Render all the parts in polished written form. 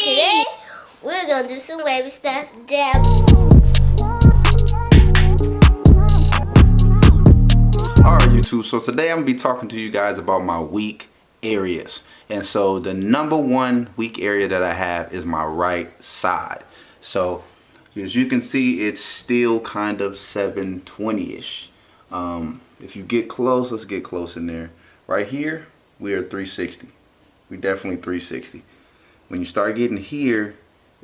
today we're gonna do some wavy stuff. Dab. Alright YouTube, so today I'm going to be talking to you guys about my weak areas. And so the number one weak area that I have is my right side. So as you can see, it's still kind of 720-ish. If you get close, let's get close in there. Right here, we are 360. We definitely 360. When you start getting here,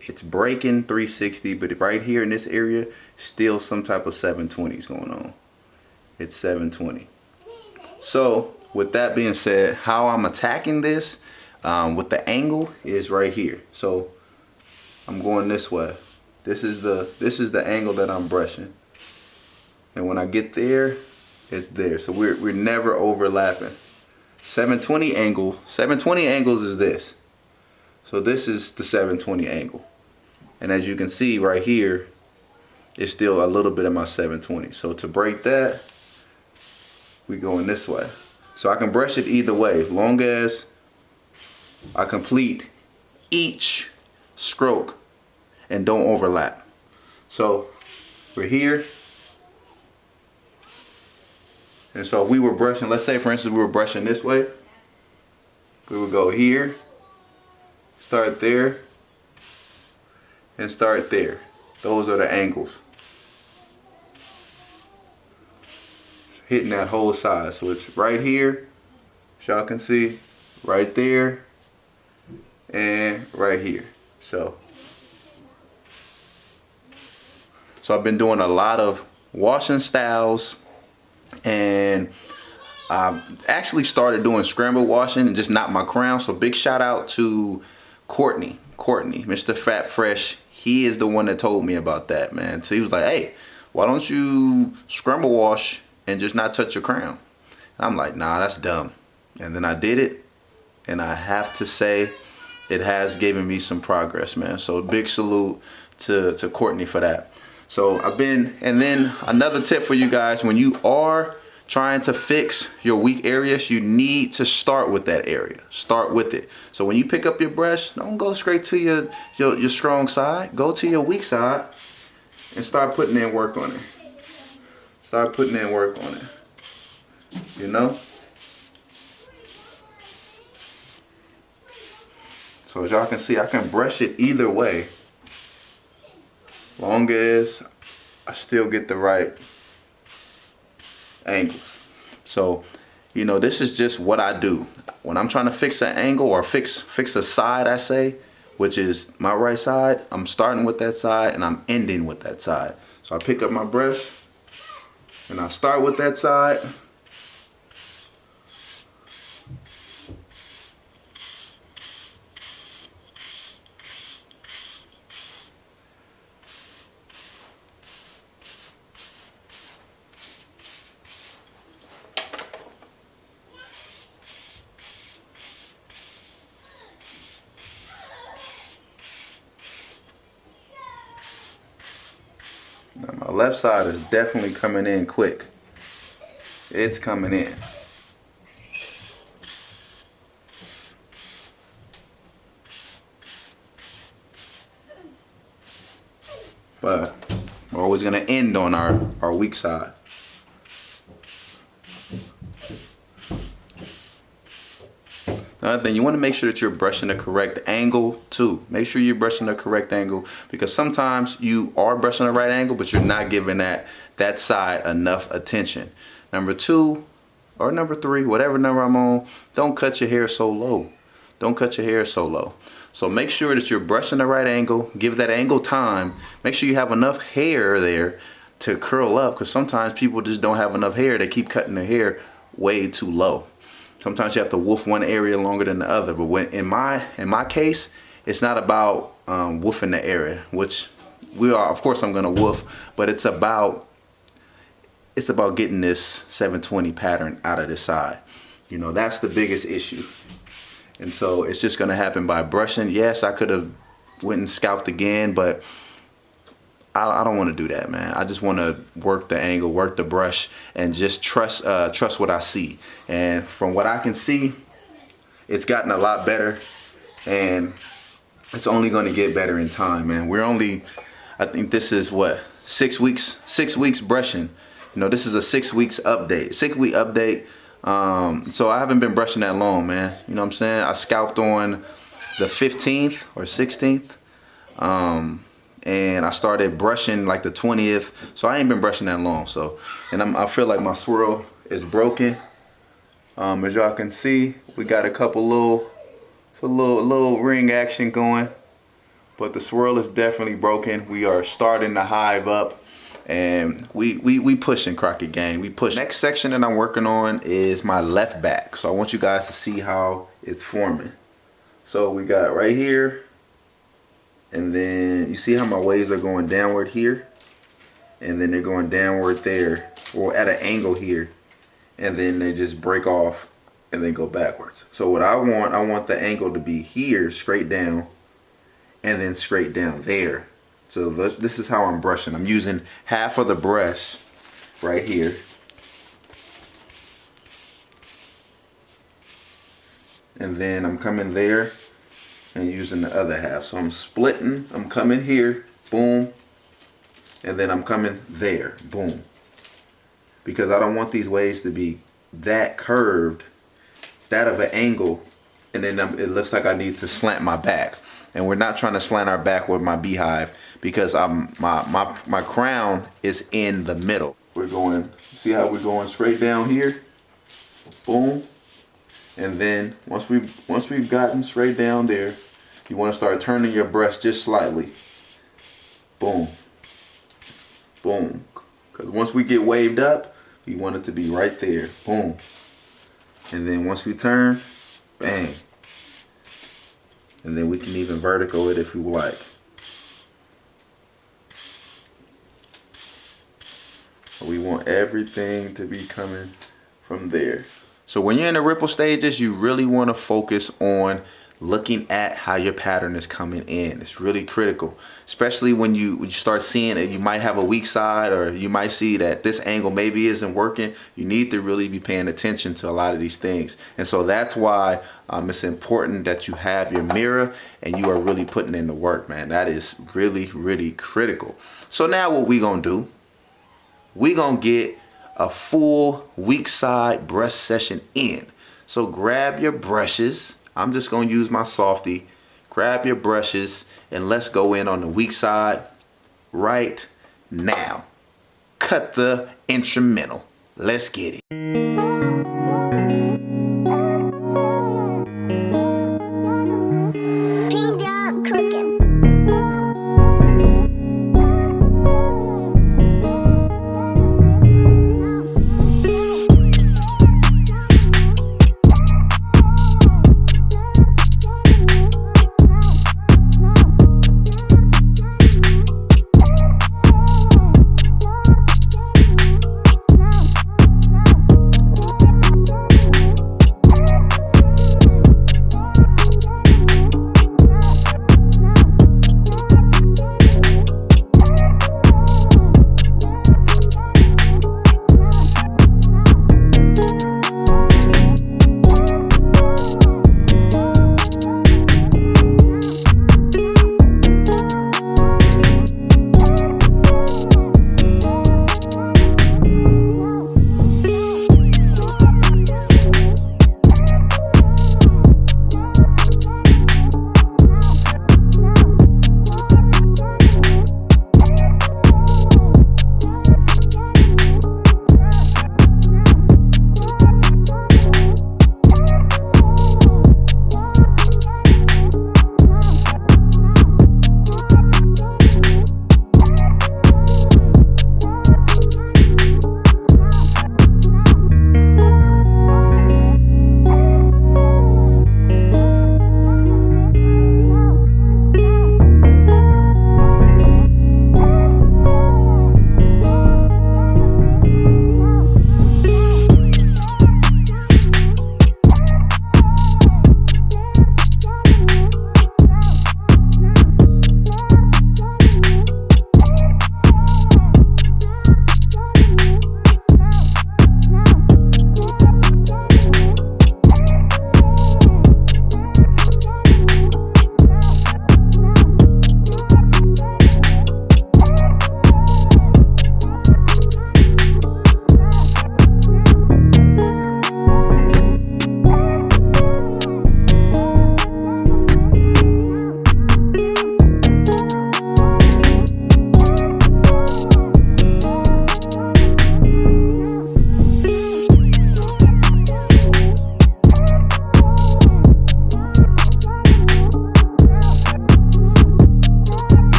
it's breaking 360, but right here in this area, still some type of 720s going on. It's 720. So with that being said, how I'm attacking this with the angle is right here. So I'm going this way. This is the angle that I'm brushing, and when I get there, it's there. So we're never overlapping. 720 angles is this. So this is the 720 angle, and as you can see right here, it's still a little bit of my 720. So to break that, we going this way. So I can brush it either way, as long as I complete each stroke and don't overlap. So we're here, and so if we were brushing, let's say for instance we were brushing this way, we would go here, start there, and start there. Those are the angles. Hitting that whole side. So it's right here, as y'all can see, right there, and right here. So I've been doing a lot of washing styles, and I actually started doing scramble washing and just not my crown. So big shout out to Courtney, Mr. Fat Fresh. He is the one that told me about that, man. So he was like, hey, why don't you scramble wash and just not touch your crown? I'm like, nah, that's dumb. And then I did it, and I have to say it has given me some progress, man. So big salute to Courtney for that. So and then another tip for you guys, when you are trying to fix your weak areas, you need to start with that area. Start with it. So when you pick up your brush, don't go straight to your strong side. Go to your weak side and start putting in work on it. Start putting in work on it. You know? So as y'all can see, I can brush it either way, long as I still get the right angles. So, you know, this is just what I do. When I'm trying to fix an angle or fix a side, I say, which is my right side, I'm starting with that side and I'm ending with that side. So I pick up my brush and I start with that side. Now my left side is definitely coming in quick. It's coming in. But we're always going to end on our weak side. Another thing, you want to make sure that you're brushing the correct angle too. Make sure you're brushing the correct angle, because sometimes you are brushing the right angle, but you're not giving that side enough attention. Number 2 or number 3, whatever number I'm on, don't cut your hair so low. Don't cut your hair so low. So make sure that you're brushing the right angle. Give that angle time. Make sure you have enough hair there to curl up, because sometimes people just don't have enough hair. They keep cutting their hair way too low. Sometimes you have to woof one area longer than the other. But when in my case, it's not about woofing the area, which we are. Of course, I'm gonna woof, but it's about getting this 720 pattern out of the side. You know, that's the biggest issue. And so it's just gonna happen by brushing. Yes, I could have went and scalped again, but I don't want to do that, man. I just want to work the angle, work the brush, and just trust what I see. And from what I can see, it's gotten a lot better. And it's only going to get better in time, man. We're only, I think this is what, 6 weeks, 6 weeks brushing. You know, this is a 6 weeks update, 6-week update. So I haven't been brushing that long, man. You know what I'm saying? I scalped on the 15th or 16th. And I started brushing like the 20th. So I ain't been brushing that long. So, and I feel like my swirl is broken. As y'all can see, we got a couple little ring action going, but the swirl is definitely broken. We are starting to hive up, and we pushing, Crockett gang. We push. Next section that I'm working on is my left back. So I want you guys to see how it's forming. So we got right here, and then you see how my waves are going downward here, and then they're going downward there, or at an angle here, and then they just break off and then go backwards. So what I want the angle to be here, straight down, and then straight down there. So this is how I'm brushing. I'm using half of the brush right here. And then I'm coming there and using the other half. So I'm splitting, I'm coming here, boom, and then I'm coming there, boom. Because I don't want these waves to be that curved, that of an angle, and then it looks like I need to slant my back. And we're not trying to slant our back with my beehive, because my crown is in the middle. We're going, see how we're going straight down here, boom. And then once we've gotten straight down there, you want to start turning your brush just slightly. Boom. Boom. Because once we get waved up, we want it to be right there. Boom. And then once we turn, bang. And then we can even vertical it if we like. We want everything to be coming from there. So when you're in the ripple stages, you really want to focus on looking at how your pattern is coming in. It's really critical, especially when you start seeing that you might have a weak side, or you might see that this angle maybe isn't working. You need to really be paying attention to a lot of these things. And so that's why it's important that you have your mirror and you are really putting in the work, man. That is really, really critical. So now what we gonna do, we gonna get a full weak side brush session in. So grab your brushes. I'm just gonna use my softy. Grab your brushes and let's go in on the weak side right now. Cut the instrumental. Let's get it.